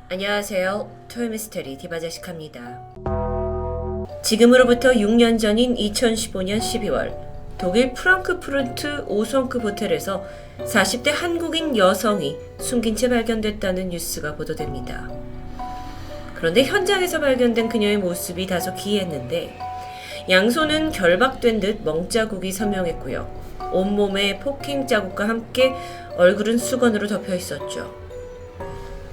안녕하세요. 토요미스테리 디바제시카입니다. 지금으로부터 6년 전인 2015년 12월 독일 프랑크푸르트 5성급 호텔에서 40대 한국인 여성이 숨긴 채 발견됐다는 뉴스가 보도됩니다. 그런데 현장에서 발견된 그녀의 모습이 다소 기이했는데 양손은 결박된 듯 멍자국이 선명했고요. 온몸에 폭행 자국과 함께 얼굴은 수건으로 덮여 있었죠.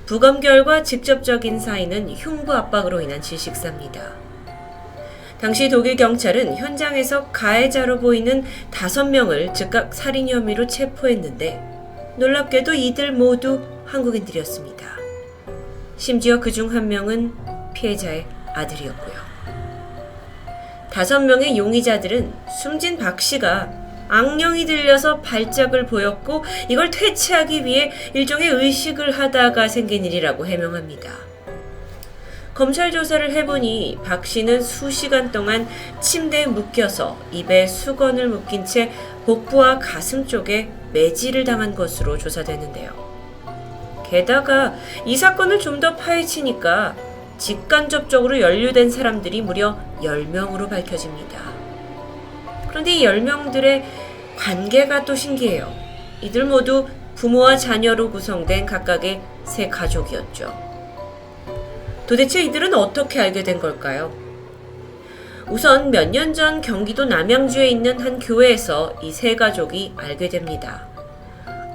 부검 결과 직접적인 사인은 흉부 압박으로 인한 질식사입니다. 당시 독일 경찰은 현장에서 가해자로 보이는 5명을 즉각 살인 혐의로 체포했는데 놀랍게도 이들 모두 한국인들이었습니다. 심지어 그중 한 명은 피해자의 아들이었고요. 5명의 용의자들은 숨진 박 씨가 악령이 들려서 발작을 보였고 이걸 퇴치하기 위해 일종의 의식을 하다가 생긴 일이라고 해명합니다. 검찰 조사를 해보니 박 씨는 수시간 동안 침대에 묶여서 입에 수건을 묶인 채 복부와 가슴 쪽에 매질을 당한 것으로 조사되는데요. 게다가 이 사건을 좀 더 파헤치니까 직간접적으로 연루된 사람들이 무려 10명으로 밝혀집니다. 그런데 이 10명들의 관계가 또 신기해요. 이들 모두 부모와 자녀로 구성된 각각의 세 가족이었죠. 도대체 이들은 어떻게 알게 된 걸까요? 우선 몇 년 전 경기도 남양주에 있는 한 교회에서 이 세 가족이 알게 됩니다.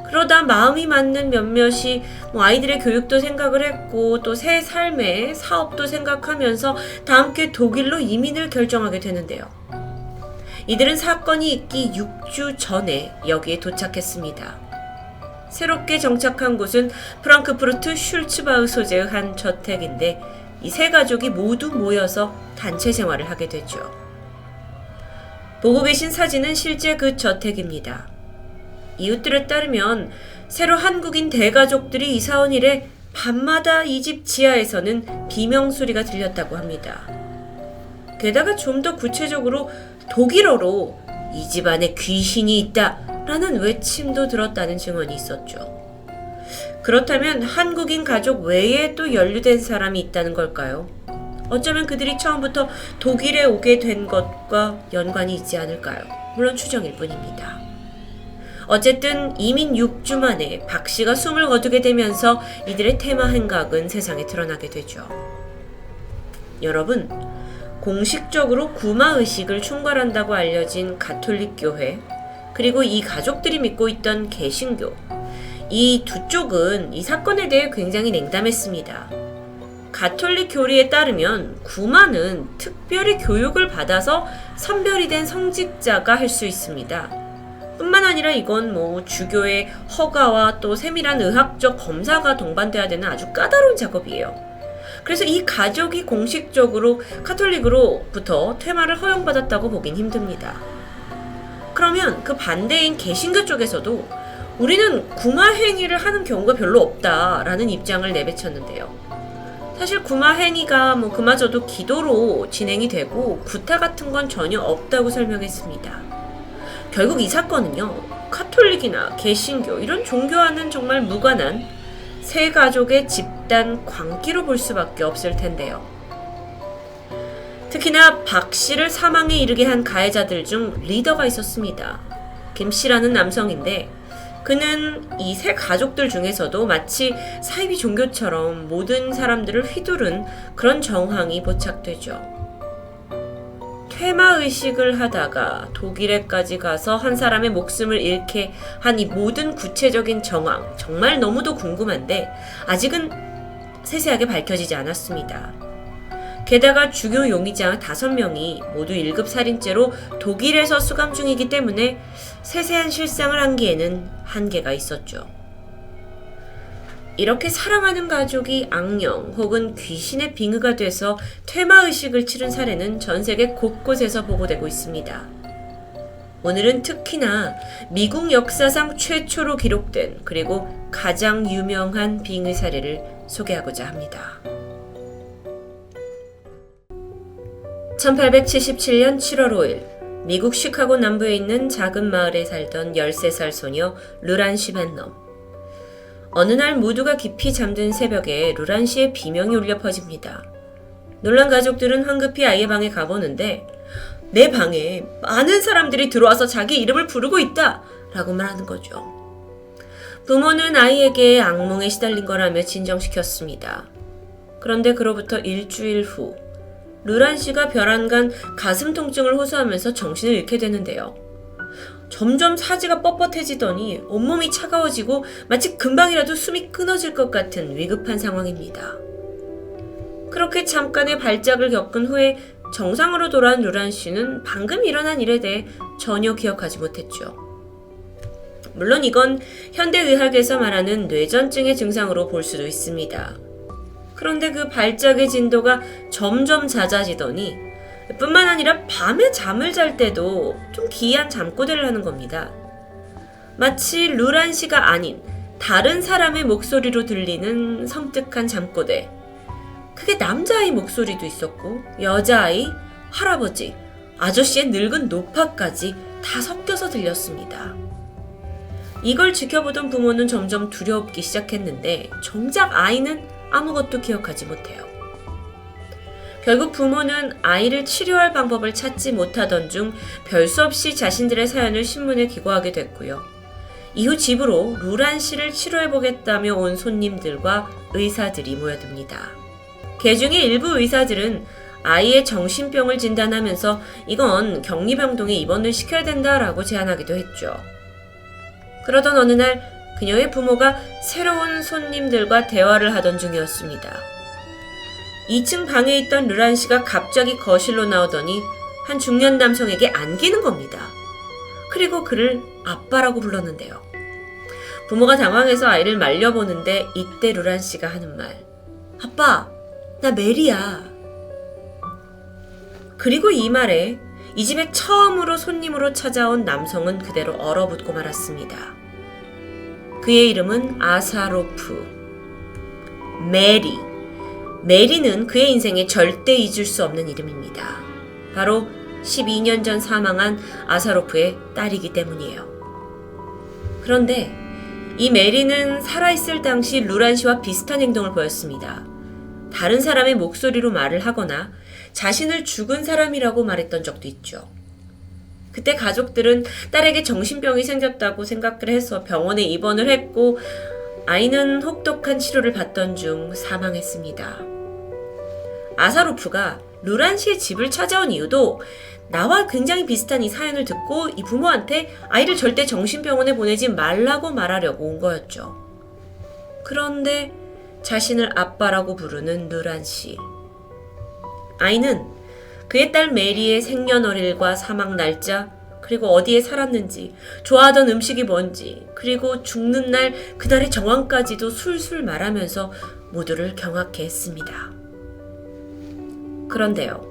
그러다 마음이 맞는 몇몇이 아이들의 교육도 생각을 했고 또 새 삶의 사업도 생각하면서 다 함께 독일로 이민을 결정하게 되는데요. 이들은 사건이 있기 6주 전에 여기에 도착했습니다. 새롭게 정착한 곳은 프랑크푸르트 슐츠바흐 소재의 한 저택인데 이 세 가족이 모두 모여서 단체 생활을 하게 되죠. 보고 계신 사진은 실제 그 저택입니다. 이웃들에 따르면 새로 한국인 대가족들이 이사 온 이래 밤마다 이 집 지하에서는 비명소리가 들렸다고 합니다. 게다가 좀 더 구체적으로 독일어로 이 집 안에 귀신이 있다 라는 외침도 들었다는 증언이 있었죠. 그렇다면 한국인 가족 외에 또 연루된 사람이 있다는 걸까요? 어쩌면 그들이 처음부터 독일에 오게 된 것과 연관이 있지 않을까요? 물론 추정일 뿐입니다. 어쨌든 이민 6주 만에 박 씨가 숨을 거두게 되면서 이들의 테마 행각은 세상에 드러나게 되죠. 여러분, 공식적으로 구마의식을 충발한다고 알려진 가톨릭 교회, 그리고 이 가족들이 믿고 있던 개신교, 이 두 쪽은 이 사건에 대해 굉장히 냉담했습니다. 가톨릭 교리에 따르면 구마는 특별히 교육을 받아서 선별이 된 성직자가 할 수 있습니다. 뿐만 아니라 이건 주교의 허가와 또 세밀한 의학적 검사가 동반돼야 되는 아주 까다로운 작업이에요. 그래서 이 가족이 공식적으로 카톨릭으로부터 퇴마를 허용받았다고 보긴 힘듭니다. 그러면 그 반대인 개신교 쪽에서도 우리는 구마 행위를 하는 경우가 별로 없다라는 입장을 내비쳤는데요. 사실 구마 행위가 그마저도 기도로 진행이 되고 구타 같은 건 전혀 없다고 설명했습니다. 결국 이 사건은요, 카톨릭이나 개신교 이런 종교와는 정말 무관한 세 가족의 집단 광기로 볼 수밖에 없을 텐데요. 특히나 박 씨를 사망에 이르게 한 가해자들 중 리더가 있었습니다. 김 씨라는 남성인데 그는 이 세 가족들 중에서도 마치 사이비 종교처럼 모든 사람들을 휘두른 그런 정황이 포착되죠. 퇴마의식을 하다가 독일에까지 가서 한 사람의 목숨을 잃게 한 이 모든 구체적인 정황, 정말 너무도 궁금한데 아직은 세세하게 밝혀지지 않았습니다. 게다가 주요 용의자 5명이 모두 1급 살인죄로 독일에서 수감 중이기 때문에 세세한 실상을 한기에는 한계가 있었죠. 이렇게 사랑하는 가족이 악령 혹은 귀신의 빙의가 돼서 퇴마의식을 치른 사례는 전 세계 곳곳에서 보고되고 있습니다. 오늘은 특히나 미국 역사상 최초로 기록된 그리고 가장 유명한 빙의 사례를 소개하고자 합니다. 1877년 7월 5일 미국 시카고 남부에 있는 작은 마을에 살던 13살 소녀 르란 시벤넘. 어느 날 모두가 깊이 잠든 새벽에 루란 씨의 비명이 울려 퍼집니다. 놀란 가족들은 황급히 아이의 방에 가보는데 내 방에 많은 사람들이 들어와서 자기 이름을 부르고 있다! 라고 말하는 거죠. 부모는 아이에게 악몽에 시달린 거라며 진정시켰습니다. 그런데 그로부터 일주일 후 루란 씨가 별안간 가슴 통증을 호소하면서 정신을 잃게 되는데요. 점점 사지가 뻣뻣해지더니 온몸이 차가워지고 마치 금방이라도 숨이 끊어질 것 같은 위급한 상황입니다. 그렇게 잠깐의 발작을 겪은 후에 정상으로 돌아온 루란 씨는 방금 일어난 일에 대해 전혀 기억하지 못했죠. 물론 이건 현대의학에서 말하는 뇌전증의 증상으로 볼 수도 있습니다. 그런데 그 발작의 진도가 점점 잦아지더니 뿐만 아니라 밤에 잠을 잘 때도 좀 기이한 잠꼬대를 하는 겁니다. 마치 루란 씨가 아닌 다른 사람의 목소리로 들리는 섬뜩한 잠꼬대. 그게 남자아이 목소리도 있었고 여자아이, 할아버지, 아저씨의 늙은 노파까지 다 섞여서 들렸습니다. 이걸 지켜보던 부모는 점점 두려웠기 시작했는데 정작 아이는 아무것도 기억하지 못해요. 결국 부모는 아이를 치료할 방법을 찾지 못하던 중 별 수 없이 자신들의 사연을 신문에 기고하게 됐고요. 이후 집으로 루란 씨를 치료해보겠다며 온 손님들과 의사들이 모여듭니다. 개중에 일부 의사들은 아이의 정신병을 진단하면서 이건 격리병동에 입원을 시켜야 된다라고 제안하기도 했죠. 그러던 어느 날 그녀의 부모가 새로운 손님들과 대화를 하던 중이었습니다. 2층 방에 있던 루란 씨가 갑자기 거실로 나오더니 한 중년 남성에게 안기는 겁니다. 그리고 그를 아빠라고 불렀는데요. 부모가 당황해서 아이를 말려보는데 이때 루란 씨가 하는 말. 아빠, 나 메리야. 그리고 이 말에 이 집에 처음으로 손님으로 찾아온 남성은 그대로 얼어붙고 말았습니다. 그의 이름은 아사로프. 메리는 그의 인생에 절대 잊을 수 없는 이름입니다. 바로 12년 전 사망한 아사로프의 딸이기 때문이에요. 그런데 이 메리는 살아있을 당시 루란 씨와 비슷한 행동을 보였습니다. 다른 사람의 목소리로 말을 하거나 자신을 죽은 사람이라고 말했던 적도 있죠. 그때 가족들은 딸에게 정신병이 생겼다고 생각을 해서 병원에 입원을 했고 아이는 혹독한 치료를 받던 중 사망했습니다. 아사로프가 루란 씨의 집을 찾아온 이유도 나와 굉장히 비슷한 이 사연을 듣고 이 부모한테 아이를 절대 정신병원에 보내지 말라고 말하려고 온 거였죠. 그런데 자신을 아빠라고 부르는 루란 씨. 아이는 그의 딸 메리의 생년월일과 사망 날짜, 그리고 어디에 살았는지, 좋아하던 음식이 뭔지, 그리고 죽는 날 그날의 정황까지도 술술 말하면서 모두를 경악해 했습니다. 그런데요.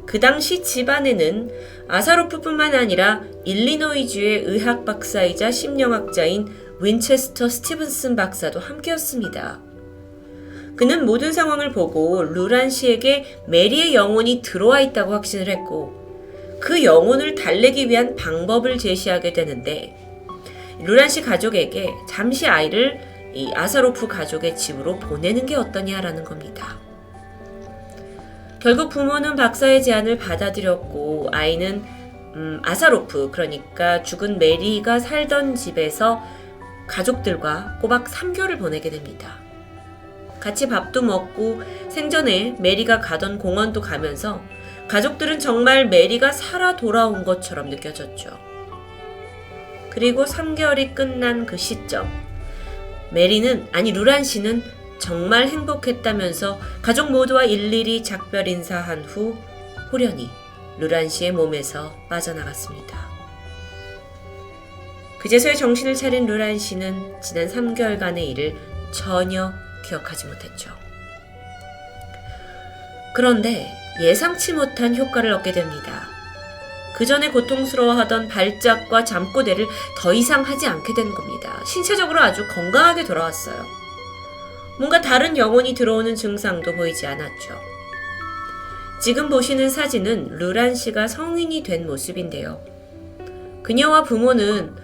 그 당시 집안에는 아사로프뿐만 아니라 일리노이주의 의학 박사이자 심령학자인 윈체스터 스티븐슨 박사도 함께였습니다. 그는 모든 상황을 보고 루란 씨에게 메리의 영혼이 들어와 있다고 확신을 했고 그 영혼을 달래기 위한 방법을 제시하게 되는데 루란 씨 가족에게 잠시 아이를 이 아사로프 가족의 집으로 보내는 게 어떠냐라는 겁니다. 결국 부모는 박사의 제안을 받아들였고 아이는 아사로프, 그러니까 죽은 메리가 살던 집에서 가족들과 꼬박 3개월을 보내게 됩니다. 같이 밥도 먹고 생전에 메리가 가던 공원도 가면서 가족들은 정말 메리가 살아 돌아온 것처럼 느껴졌죠. 그리고 3개월이 끝난 그 시점, 루란 씨는 정말 행복했다면서 가족 모두와 일일이 작별 인사한 후 호련히 루란 씨의 몸에서 빠져나갔습니다. 그제서야 정신을 차린 루란 씨는 지난 3개월간의 일을 전혀 기억하지 못했죠. 그런데 예상치 못한 효과를 얻게 됩니다. 그 전에 고통스러워하던 발작과 잠꼬대를 더 이상 하지 않게 된 겁니다. 신체적으로 아주 건강하게 돌아왔어요. 뭔가 다른 영혼이 들어오는 증상도 보이지 않았죠. 지금 보시는 사진은 루란 씨가 성인이 된 모습인데요. 그녀와 부모는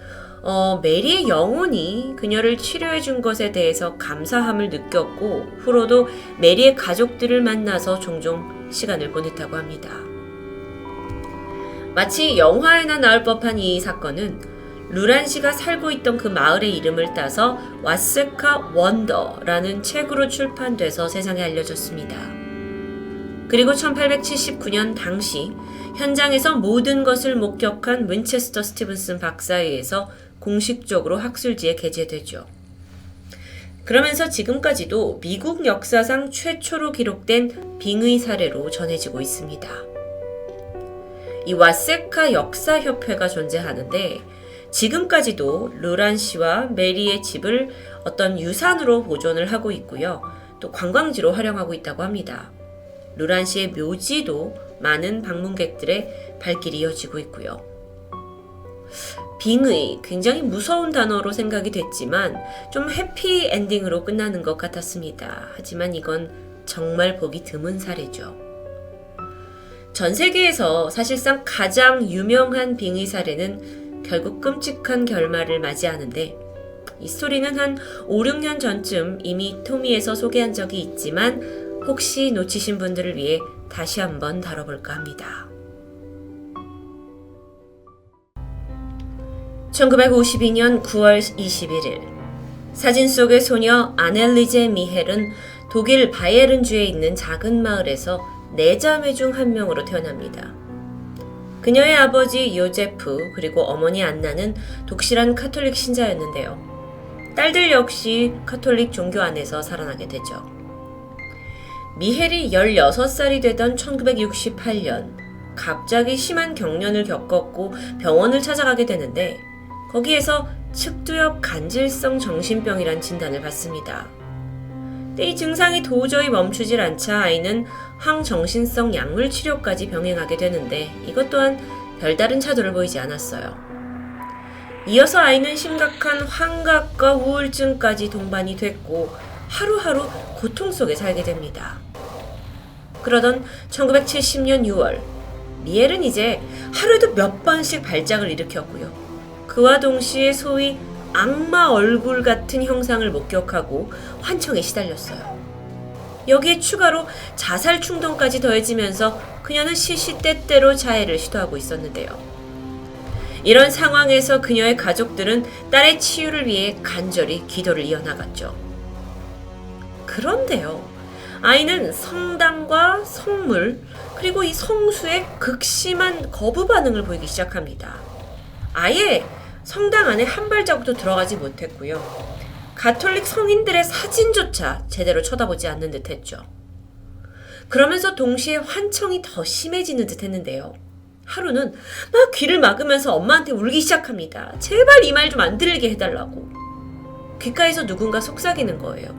메리의 영혼이 그녀를 치료해 준 것에 대해서 감사함을 느꼈고 후로도 메리의 가족들을 만나서 종종 시간을 보냈다고 합니다. 마치 영화에나 나올 법한 이 사건은 루란 씨가 살고 있던 그 마을의 이름을 따서 와세카 원더라는 책으로 출판돼서 세상에 알려졌습니다. 그리고 1879년 당시 현장에서 모든 것을 목격한 윈체스터 스티븐슨 박사에 의해서 공식적으로 학술지에 게재되죠. 그러면서 지금까지도 미국 역사상 최초로 기록된 빙의 사례로 전해지고 있습니다. 이 와세카 역사협회가 존재하는데 지금까지도 루란 씨와 메리의 집을 어떤 유산으로 보존을 하고 있고요. 또 관광지로 활용하고 있다고 합니다. 루란 씨의 묘지도 많은 방문객들의 발길이 이어지고 있고요. 빙의, 굉장히 무서운 단어로 생각이 됐지만 좀 해피 엔딩으로 끝나는 것 같았습니다. 하지만 이건 정말 보기 드문 사례죠. 전 세계에서 사실상 가장 유명한 빙의 사례는 결국 끔찍한 결말을 맞이하는데 이 스토리는 한 5, 6년 전쯤 이미 토미에서 소개한 적이 있지만 혹시 놓치신 분들을 위해 다시 한번 다뤄볼까 합니다. 1952년 9월 21일 사진 속의 소녀 아넬리제 미헬은 독일 바이에른주에 있는 작은 마을에서 4자매 중 한 명으로 태어납니다. 그녀의 아버지 요제프 그리고 어머니 안나는 독실한 카톨릭 신자였는데요. 딸들 역시 카톨릭 종교 안에서 살아나게 되죠. 미헬이 16살이 되던 1968년 갑자기 심한 경련을 겪었고 병원을 찾아가게 되는데 거기에서 측두엽 간질성 정신병이란 진단을 받습니다. 이 증상이 도저히 멈추질 않자 아이는 항정신성 약물 치료까지 병행하게 되는데 이것 또한 별다른 차도를 보이지 않았어요. 이어서 아이는 심각한 환각과 우울증까지 동반이 됐고 하루하루 고통 속에 살게 됩니다. 그러던 1970년 6월 미헬은 이제 하루에도 몇 번씩 발작을 일으켰고요. 그와 동시에 소위 악마 얼굴 같은 형상을 목격하고 환청에 시달렸어요. 여기에 추가로 자살 충동까지 더해지면서 그녀는 시시때때로 자해를 시도하고 있었는데요. 이런 상황에서 그녀의 가족들은 딸의 치유를 위해 간절히 기도를 이어나갔죠. 그런데요, 아이는 성당과 성물 그리고 이 성수에 극심한 거부 반응을 보이기 시작합니다. 아예 성당 안에 한 발자국도 들어가지 못했고요. 가톨릭 성인들의 사진조차 제대로 쳐다보지 않는 듯 했죠. 그러면서 동시에 환청이 더 심해지는 듯 했는데요. 하루는 막 귀를 막으면서 엄마한테 울기 시작합니다. 제발 이 말 좀 안 들리게 해달라고. 귓가에서 누군가 속삭이는 거예요.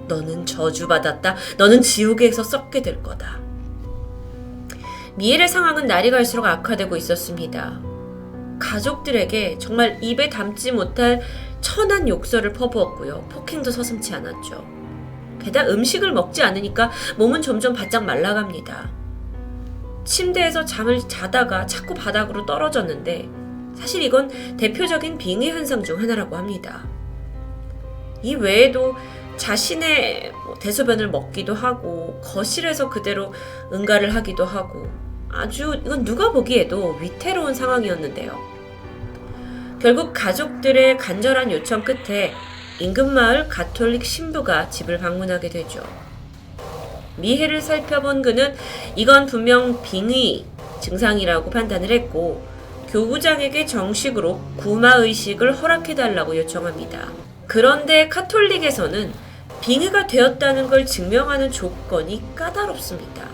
너는 저주받았다. 너는 지옥에서 썩게 될 거다. 미헬의 상황은 날이 갈수록 악화되고 있었습니다. 가족들에게 정말 입에 담지 못할 천한 욕설을 퍼부었고요. 폭행도 서슴지 않았죠. 게다가 음식을 먹지 않으니까 몸은 점점 바짝 말라갑니다. 침대에서 잠을 자다가 자꾸 바닥으로 떨어졌는데 사실 이건 대표적인 빙의 현상 중 하나라고 합니다. 이 외에도 자신의 대소변을 먹기도 하고 거실에서 그대로 응가를 하기도 하고 아주 이건 누가 보기에도 위태로운 상황이었는데요. 결국 가족들의 간절한 요청 끝에 인근 마을 가톨릭 신부가 집을 방문하게 되죠. 미헬을 살펴본 그는 이건 분명 빙의 증상이라고 판단을 했고 교구장에게 정식으로 구마의식을 허락해달라고 요청합니다. 그런데 카톨릭에서는 빙의가 되었다는 걸 증명하는 조건이 까다롭습니다.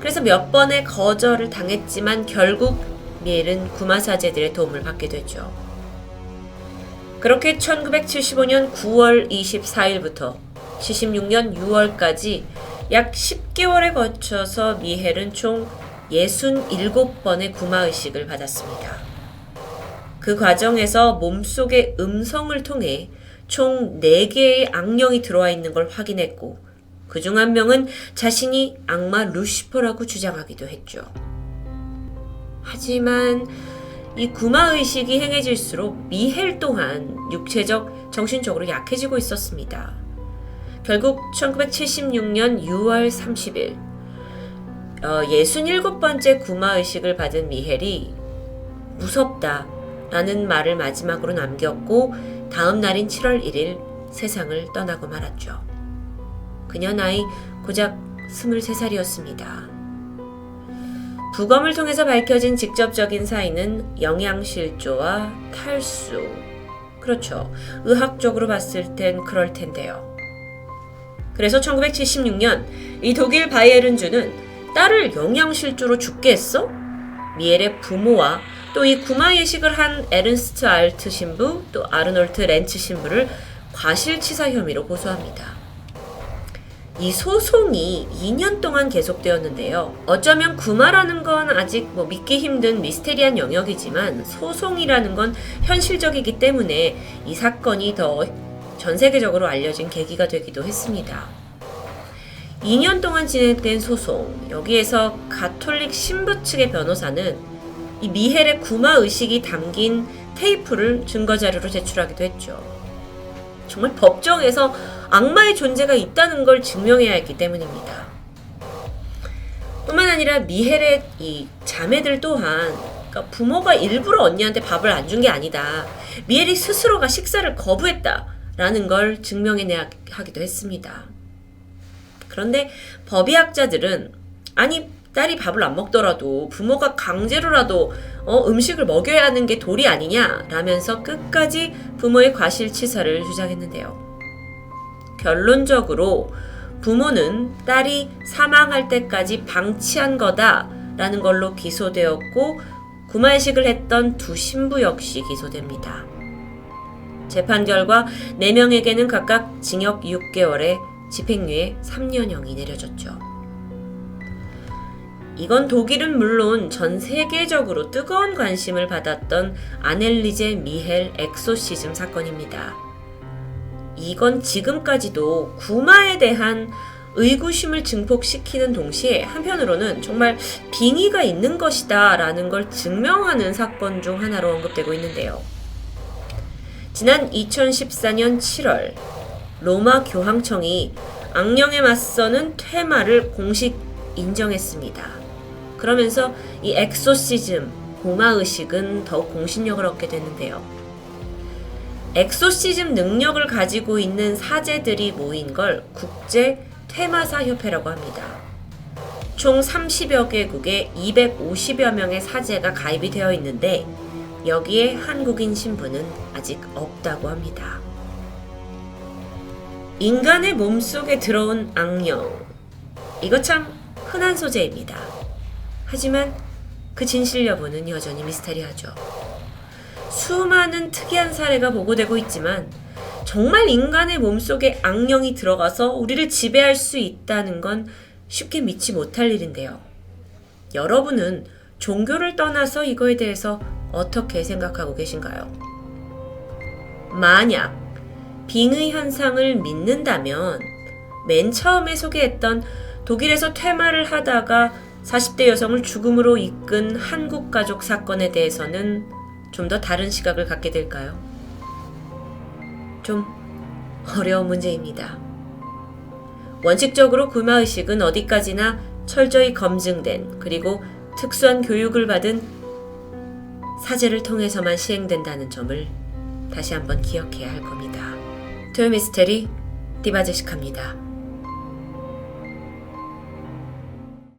그래서 몇 번의 거절을 당했지만 결국 미헬은 구마사제들의 도움을 받게 되죠. 그렇게 1975년 9월 24일부터 76년 6월까지 약 10개월에 거쳐서 미헬은 총 67번의 구마의식을 받았습니다. 그 과정에서 몸속의 음성을 통해 총 4개의 악령이 들어와 있는 걸 확인했고 그 중 한 명은 자신이 악마 루시퍼라고 주장하기도 했죠. 하지만 이 구마의식이 행해질수록 미헬 또한 육체적, 정신적으로 약해지고 있었습니다. 결국 1976년 6월 30일 67번째 구마의식을 받은 미헬이 무섭다 라는 말을 마지막으로 남겼고 다음 날인 7월 1일 세상을 떠나고 말았죠. 그녀 나이 고작 23살이었습니다. 부검을 통해서 밝혀진 직접적인 사인은 영양실조와 탈수. 그렇죠. 의학적으로 봤을 땐 그럴 텐데요. 그래서 1976년 이 독일 바이에른주는 딸을 영양실조로 죽게 했어? 미헬의 부모와 또 이 구마의식을 한 에른스트 알트 신부 또 아르놀트 렌츠 신부를 과실치사 혐의로 고소합니다. 이 소송이 2년 동안 계속되었는데요. 어쩌면 구마라는 건 아직 믿기 힘든 미스테리한 영역이지만 소송이라는 건 현실적이기 때문에 이 사건이 더 전 세계적으로 알려진 계기가 되기도 했습니다. 2년 동안 진행된 소송, 여기에서 가톨릭 신부 측의 변호사는 이 미헬의 구마 의식이 담긴 테이프를 증거자료로 제출하기도 했죠. 정말 법정에서 악마의 존재가 있다는 걸 증명해야 했기 때문입니다. 뿐만 아니라 미헬의 이 자매들 또한 그러니까 부모가 일부러 언니한테 밥을 안 준 게 아니다. 미헬이 스스로가 식사를 거부했다라는 걸 증명해내야 하기도 했습니다. 그런데 법의학자들은 아니 딸이 밥을 안 먹더라도 부모가 강제로라도 음식을 먹여야 하는 게 도리 아니냐라면서 끝까지 부모의 과실치사를 주장했는데요. 결론적으로 부모는 딸이 사망할 때까지 방치한 거다라는 걸로 기소되었고 구마의식을 했던 두 신부 역시 기소됩니다. 재판 결과 4명에게는 각각 징역 6개월에 집행유예 3년형이 내려졌죠. 이건 독일은 물론 전 세계적으로 뜨거운 관심을 받았던 아넬리제 미헬 엑소시즘 사건입니다. 이건 지금까지도 구마에 대한 의구심을 증폭시키는 동시에 한편으로는 정말 빙의가 있는 것이다 라는 걸 증명하는 사건 중 하나로 언급되고 있는데요. 지난 2014년 7월 로마 교황청이 악령에 맞서는 퇴마를 공식 인정했습니다. 그러면서 이 엑소시즘, 구마의식은 더욱 공신력을 얻게 됐는데요. 엑소시즘 능력을 가지고 있는 사제들이 모인 걸 국제 퇴마사 협회라고 합니다. 총 30여 개국에 250여 명의 사제가 가입이 되어 있는데 여기에 한국인 신부는 아직 없다고 합니다. 인간의 몸속에 들어온 악령. 이거 참 흔한 소재입니다. 하지만 그 진실 여부는 여전히 미스테리하죠. 수많은 특이한 사례가 보고되고 있지만 정말 인간의 몸속에 악령이 들어가서 우리를 지배할 수 있다는 건 쉽게 믿지 못할 일인데요. 여러분은 종교를 떠나서 이거에 대해서 어떻게 생각하고 계신가요? 만약 빙의 현상을 믿는다면 맨 처음에 소개했던 독일에서 퇴마를 하다가 40대 여성을 죽음으로 이끈 한국 가족 사건에 대해서는 좀 더 다른 시각을 갖게 될까요? 좀 어려운 문제입니다. 원칙적으로 구마의식은 어디까지나 철저히 검증된 그리고 특수한 교육을 받은 사제를 통해서만 시행된다는 점을 다시 한번 기억해야 할 겁니다. 토요미스테리 디바제식합니다.